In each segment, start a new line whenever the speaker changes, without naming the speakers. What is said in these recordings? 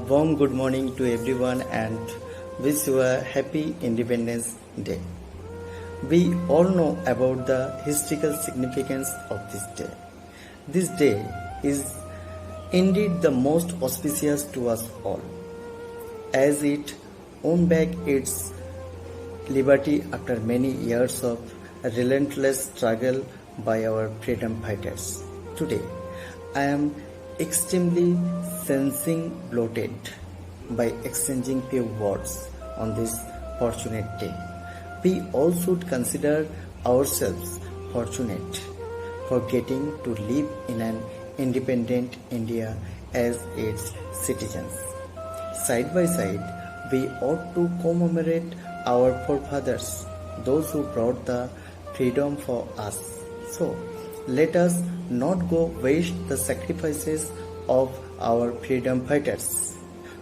warm good morning to everyone and wish you a happy Independence Day. We all know about the historical significance of this day. This day is indeed the most auspicious to us all, as it won back its liberty after many years of relentless struggle by our freedom fighters. Today, I am extremely sensing bloated by exchanging few words on this fortunate day. We all should consider ourselves fortunate for getting to live in an independent India as its citizens. Side by side, we ought to commemorate our forefathers, those who brought the freedom for us. So, let us not go waste the sacrifices of our freedom fighters.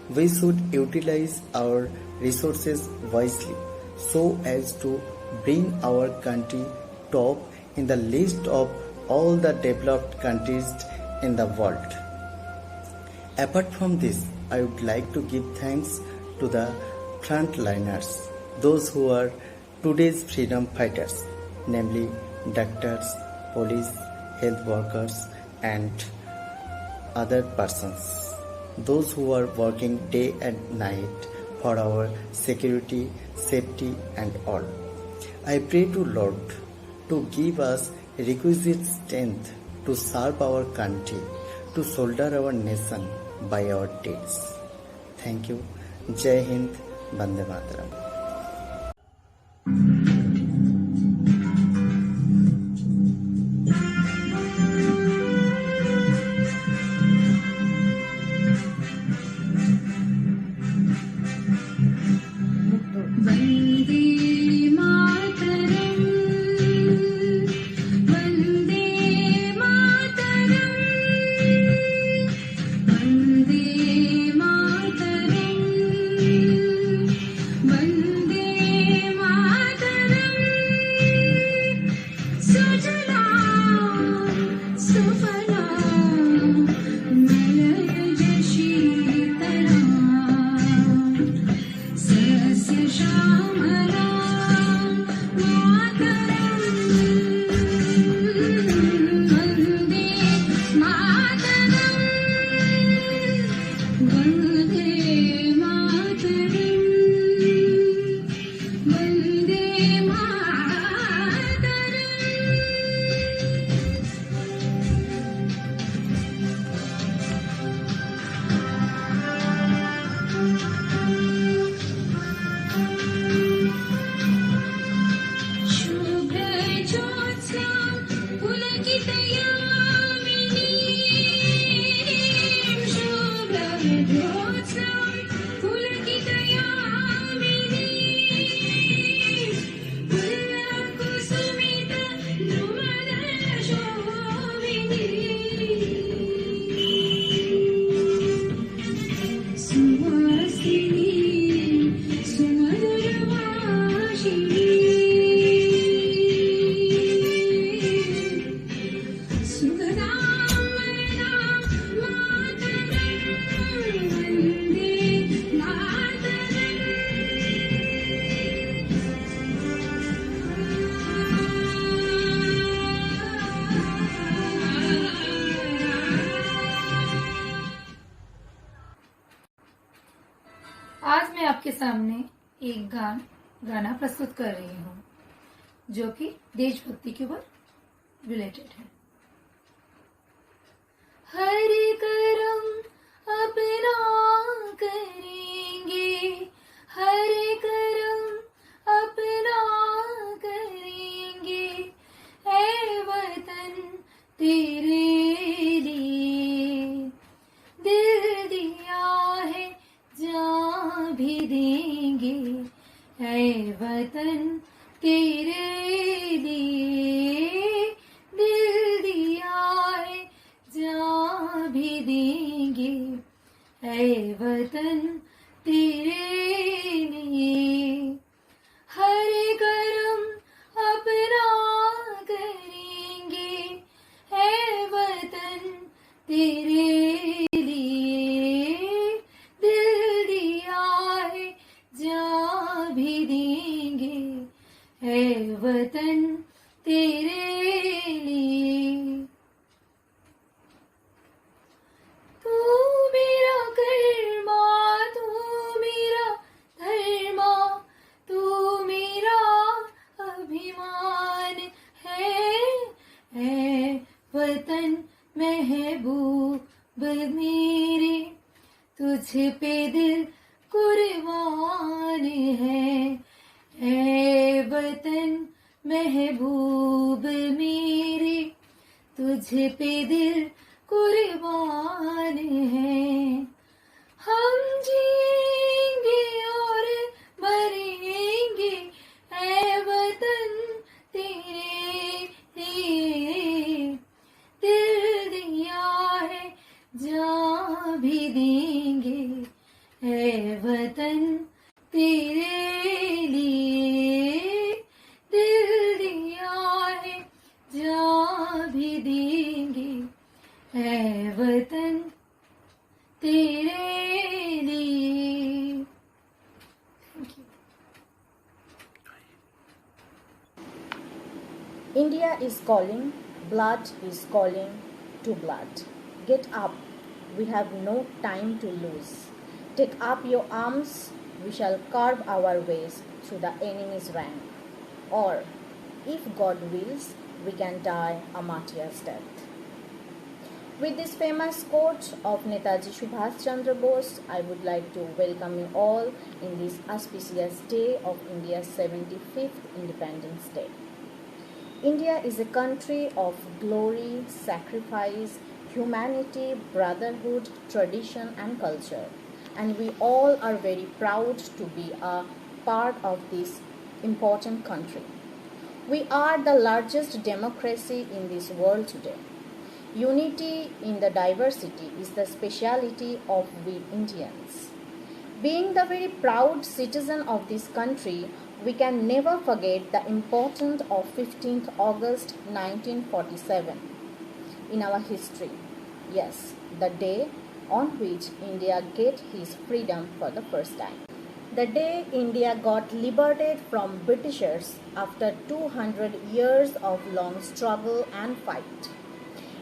We should utilize our resources wisely so as to bring our country top in the list of all the developed countries in the world. Apart from this, I would like to give thanks to the frontliners, those who are today's freedom fighters, namely doctors, police, health workers, and other persons. Those who are working day and night for our security, safety, and all. I pray to Lord to give us requisite strength to serve our country, to shoulder our nation by our deeds. Thank you. Jai Hind, Vande Mataram.
आज मैं आपके सामने एक गाना प्रस्तुत कर रही हूँ जो कि देशभक्ति के ऊपर रिलेटेड है। हर करम अपना करेंगे, हर करम अपना करेंगे, ऐ वतन तेरे लिए दिल दिया है, जान भी देंगे, ऐ वतन तेरे लिए दिल दिया है, जान भी देंगे, ऐ वतन तेरे लिए। वतन तेरे लिए। तू मेरा कर्मा, तू मेरा धर्मा, तू मेरा अभिमान है वतन महबूब मेरे, तुझ पे दिल कुर्बान है वतन महबूब मेरे, तुझ पे दिल कुर्बान है। हम जिएंगे और मरेंगे ऐ वतन तेरे लिए, दिल दिया है जान भी देंगे ऐ वतन तेरे लिए, दिल दिया है जान भी देंगे ऐ वतन तेरे लिए। Thank you.
India is calling, blood is calling to blood. Get up, we have no time to lose. Take up your arms, we shall carve our ways through the enemy's rank. Or, if God wills, we can die a martyr's death. With this famous quote of Netaji Subhash Chandra Bose, I would like to welcome you all in this auspicious day of India's 75th Independence Day. India is a country of glory, sacrifice, humanity, brotherhood, tradition and culture. And we all are very proud to be a part of this important country. We are the largest democracy in this world today. Unity in the diversity is the speciality of we Indians. Being the very proud citizen of this country, we can never forget the importance of 15th August 1947 in our history. Yes, the day on which India get his freedom for the first time. The day India got liberated from Britishers after 200 years of long struggle and fight.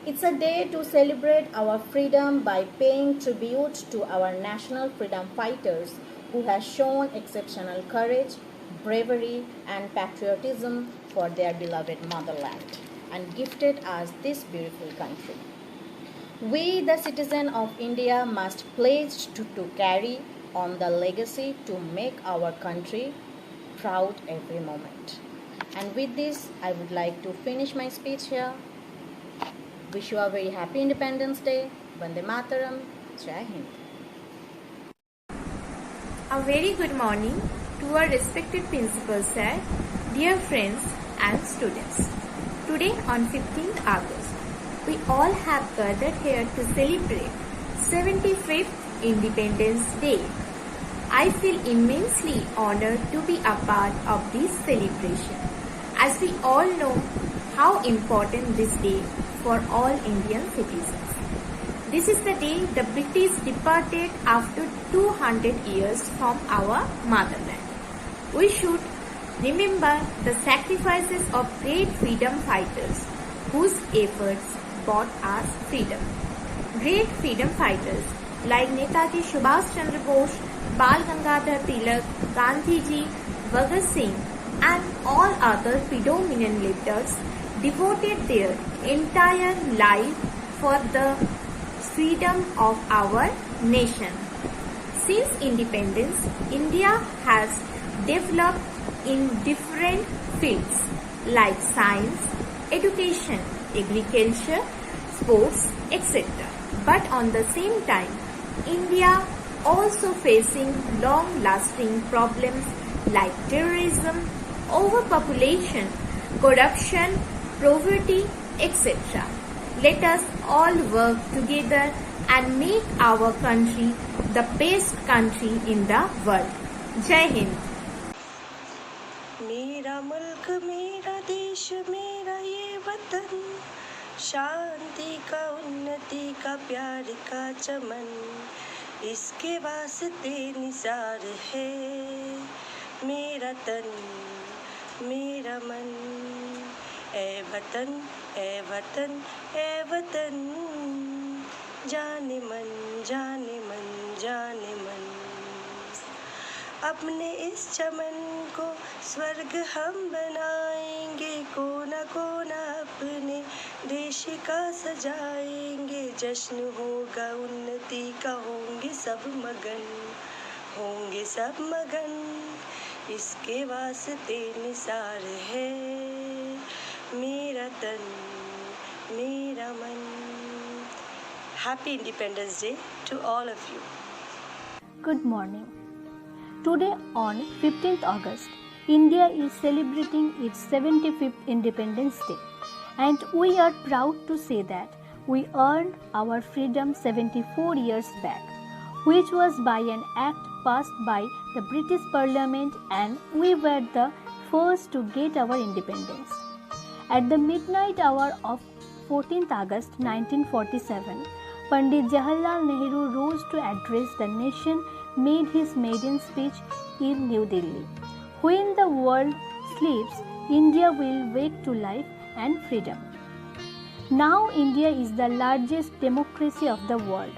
It's a day to celebrate our freedom by paying tribute to our national freedom fighters who have shown exceptional courage, bravery and patriotism for their beloved motherland and gifted us this beautiful country. We, the citizens of India, must pledge to carry on the legacy to make our country proud every moment. And with this, I would like to finish my speech here. Wish you a very happy Independence Day. Vande Mataram. Jai Hind.
A very good morning to our respected principal sir, dear friends and students. Today on 15th August, we all have gathered here to celebrate 75th Independence Day. I feel immensely honored to be a part of this celebration, as we all know how important this day for all Indian citizens. This is the day the British departed after 200 years from our motherland. We should remember the sacrifices of great freedom fighters whose efforts brought us freedom. Great freedom fighters like Netaji Subhash Chandra Bose, Bal Gangadhar Tilak, Gandhiji, Bhagat Singh and all other predominant leaders devoted their entire life for the freedom of our nation. Since independence, India has developed in different fields like science, education, agriculture, sports, etc. But on the same time, India also facing long-lasting problems like terrorism, overpopulation, corruption, poverty, etc. Let us all work together and make our country the best country in the world. Jai Hind.
मेरा मुल्क मेरा देश मेरा ये वतन, शांति का उन्नति का प्यार का चमन, इसके वास्ते निसार है मेरा तन मेरा मन। ए वतन ए वतन ए वतन, जाने मन जाने मन जाने मन। अपने इस चमन को स्वर्ग हम बनाएंगे, कोना कोना अपने देश का सजाएंगे। जश्न होगा उन्नति का, होंगे सब मगन, होंगे सब मगन। इसके वास्ते निसार है मेरा तन मेरा मन। Happy Independence Day to all of you.
Good morning. Today on 15th August, India is celebrating its 75th Independence Day, and we are proud to say that we earned our freedom 74 years back, which was by an act passed by the British Parliament, and we were the first to get our independence. At the midnight hour of 14th August 1947, Pandit Jawaharlal Nehru rose to address the nation, made his maiden speech in New Delhi. When the world sleeps, India will wake to life and freedom. Now India is the largest democracy of the world.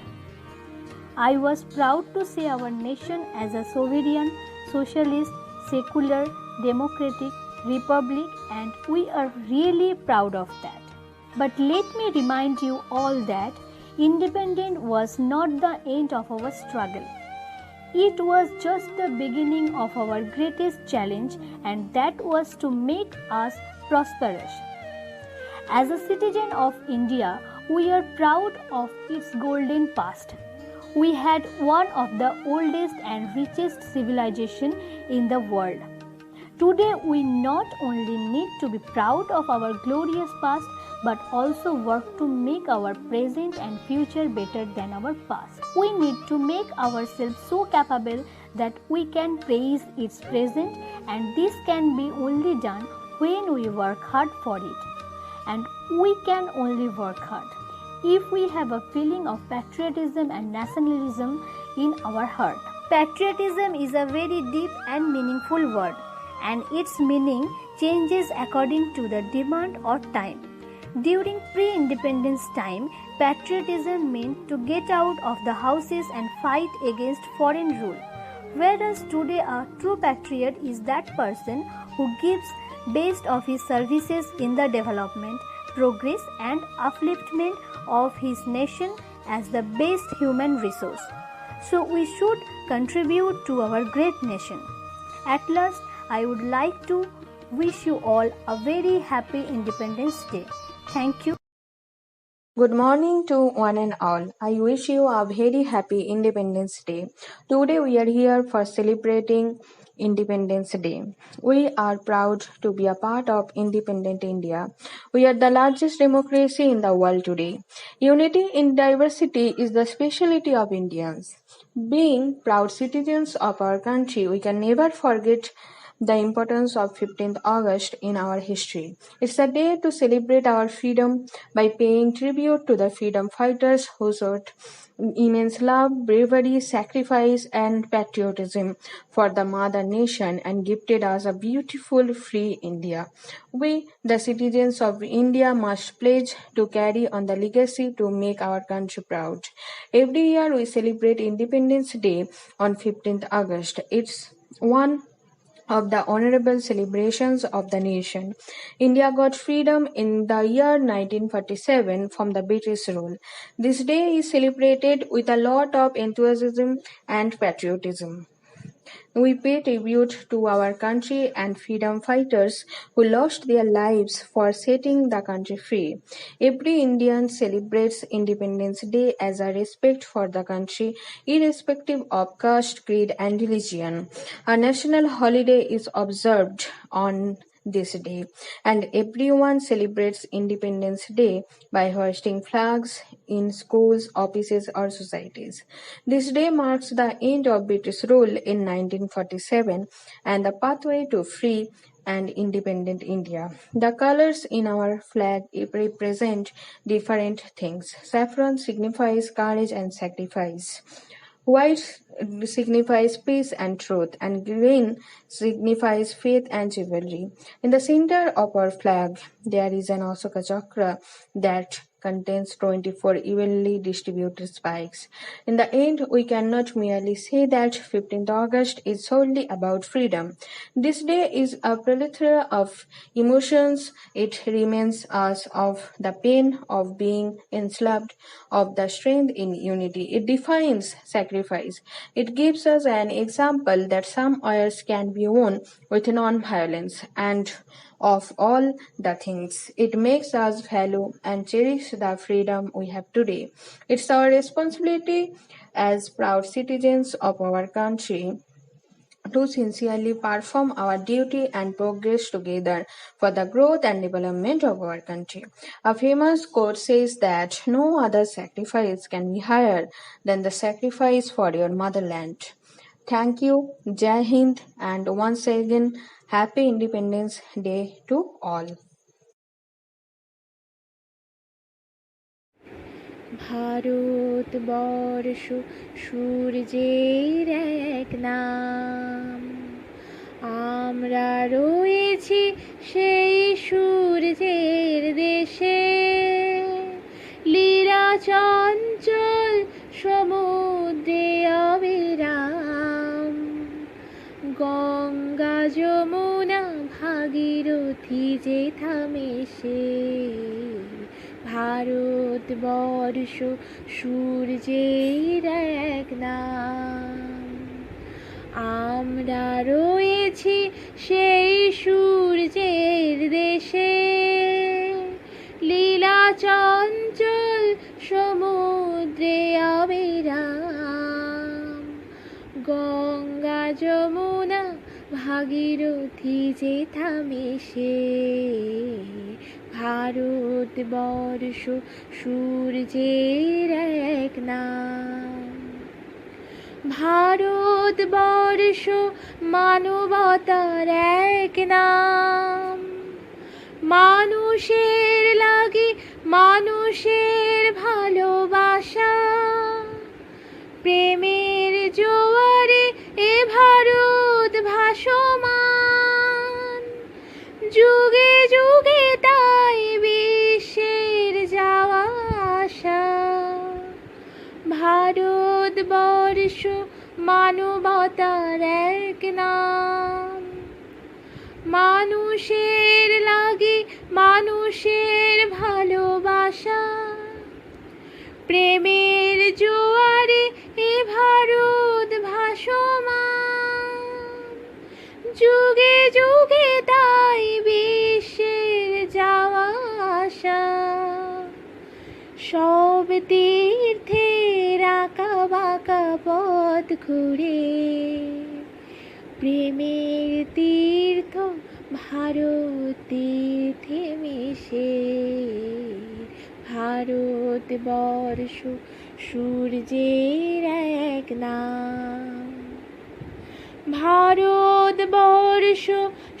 I was proud to say our nation as a sovereign, socialist, secular, democratic republic, and we are really proud of that. But let me remind you all that independence was not the end of our struggle. It was just the beginning of our greatest challenge, and that was to make us prosperous. As a citizen of India, we are proud of its golden past. We had one of the oldest and richest civilizations in the world. Today, we not only need to be proud of our glorious past, but also work to make our present and future better than our past. We need to make ourselves so capable that we can praise its present, and this can be only done when we work hard for it. And we can only work hard if we have a feeling of patriotism and nationalism in our heart. Patriotism is a very deep and meaningful word, and its meaning changes according to the demand or time. During pre-independence time, patriotism meant to get out of the houses and fight against foreign rule. Whereas today a true patriot is that person who gives best of his services in the development, progress and upliftment of his nation as the best human resource. So we should contribute to our great nation. At last, I would like to wish you all a very happy Independence Day. Thank you.
Good morning to one and all. I wish you a very happy Independence Day. Today we are here for celebrating Independence Day. We are proud to be a part of independent India. We are the largest democracy in the world today. Unity in diversity is the specialty of Indians. Being proud citizens of our country, we can never forget the importance of 15th August in our history. It's a day to celebrate our freedom by paying tribute to the freedom fighters who showed immense love, bravery, sacrifice, and patriotism for the mother nation and gifted us a beautiful free India. We, the citizens of India, must pledge to carry on the legacy to make our country proud. Every year we celebrate Independence Day on 15th August. It's one of the honorable celebrations of the nation. India got freedom in the year 1947 from the British rule. This day is celebrated with a lot of enthusiasm and patriotism. We pay tribute to our country and freedom fighters who lost their lives for setting the country free. Every Indian celebrates Independence Day as a respect for the country, irrespective of caste, creed, and religion. A national holiday is observed on this day, and everyone celebrates Independence Day by hoisting flags in schools, offices, or societies. This day marks the end of British rule in 1947 and the pathway to free and independent India. The colors in our flag represent different things. Saffron signifies courage and sacrifice, White signifies peace and truth, and green signifies faith and chivalry. In the center of our flag, there is an Ashoka Chakra that contains 24 evenly distributed spikes. In the end, we cannot merely say that 15th August is solely about freedom. This day is a plethora of emotions. It reminds us of the pain of being enslaved, of the strength in unity. It defines sacrifice. It gives us an example that some wars can be won with non-violence, and of all the things, it makes us value and cherish the freedom we have today. It's our responsibility as proud citizens of our country to sincerely perform our duty and progress together for the growth and development of our country. A famous quote says that no other sacrifice can be higher than the sacrifice for your motherland. Thank you, Jai Hind, and once again, Happy Independence Day to all.
Bharatvarsha সূর্যের এক নাম, আমরা রয়েছি সেই সূর্যের দেশে। লীলা চঞ্চল সমুদ্রে অবিরাম, গঙ্গা যমুনা ভাগীরথী যে থামে সে। ভারতবর্ষ সূর্যের এক নাম, আমরা রয়েছি সেই সূর্যের দেশে। লীলা চঞ্চল সমুদ্রে অবিরাম, গঙ্গা যমুনা ভাগীরথী যে থামে সে। ভারতবর্ষ সূর্যের এক নাম। ভারতবর্ষ মানবতার এক নাম, মানুষের লাগি মানুষের ভালোবাসা। প্রেমের জোয়ারে এ ভারত ভাসমান, যুগে যুগে তাই বিশ্বের যাওয়া আসা। ভারতবর্ষ মানবতার এক নাম, মানুষের লাগি মানুষের ভালোবাসা। প্রেমের জোয়ারে এ ভারত ভাসমান, যুগে যুগে তাই বিশ্বের যাওয়া আসা। সব তীর্থের আঁকা বাঁকা পথ ঘুরে, প্রেমের তীর্থ ভারত তীর্থে মিশে। ভারতবর্ষ সূর্যের এক নাম, ভারতবর্ষ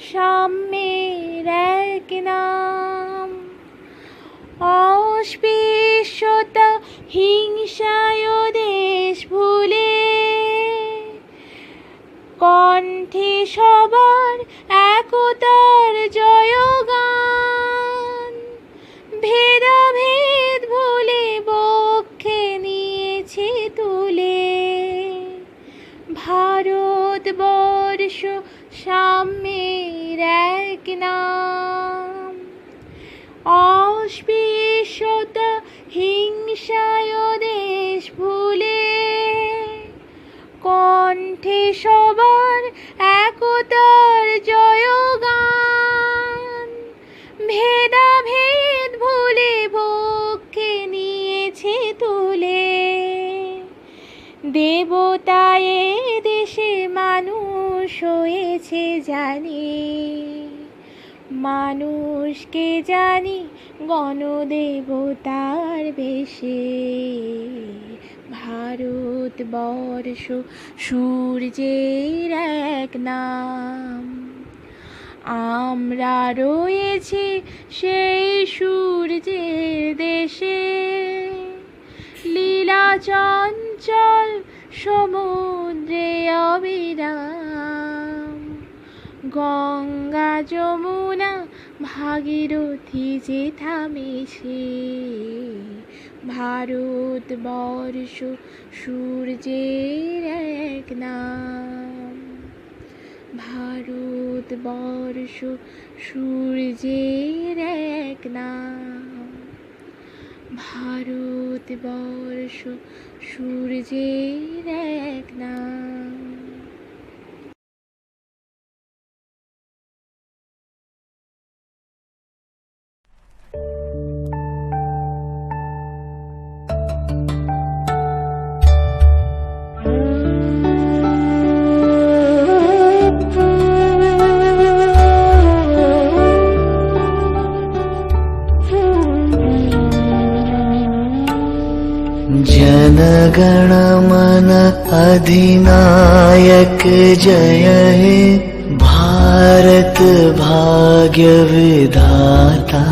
সাম্যের এক নাম। অস্পৃশ্যতা হিংসায় দেশ ভুলে, কণ্ঠে সবার একতার জয়গান। ভেদাভেদ ভুলে বক্ষে নিয়েছে তুলে। ভারতবর্ষ সাম্যের এক নাম, অস্পৃশ্যতা হিংসায় দেশ ভুলে, কণ্ঠে সবার একতার জয়গান। ভেদাভেদ ভুলে বক্ষে নিয়েছে তুলে। দেবতায় দেশে মানুষ হয়েছে জানি, মানুষকে জানি গণদেবতার বেশে। ভারতবর্ষ সূর্যের এক নাম, আমরা রয়েছি সেই সূর্যের দেশে। লীলা চঞ্চল সমুদ্রে অবিরাম। গঙ্গা যমুনা ভাগীরথী যে থামেছে, ভারতবর্ষ সূর্যের এক নাম। ভারতবর্ষ সূর্যের এক নাম। ভারতবর্ষ সূর্যের এক নাম।
जनगण मन अधिनायक जय हे भारत भाग्य विधाता।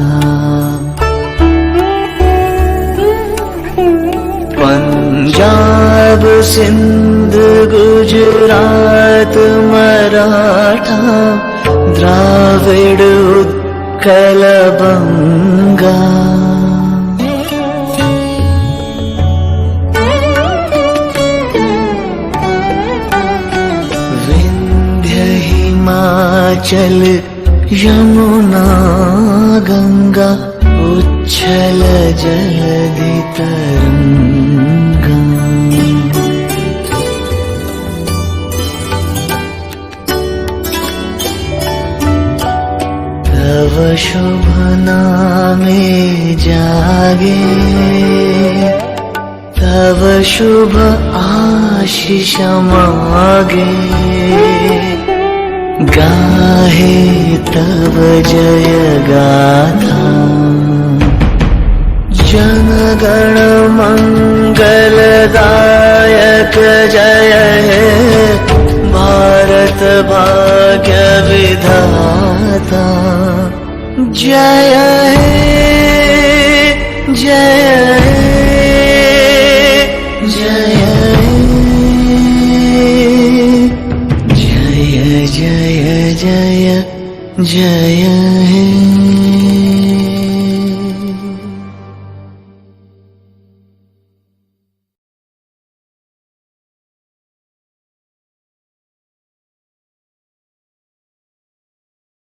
पंजाब सिंध गुजरात मराठा द्राविड़ उत्कल बंगा। हिमाचल यमुना गंगा उच्छल जलधि तरंगा। तव शुभ नामे जागे, तव शुभ आशीष मागे। गाहे तव जय गाथा, जनगण मंगलदायक जय हे भारत भाग्य विधाता। जय हे जय हे जय जय जय जय जय हे।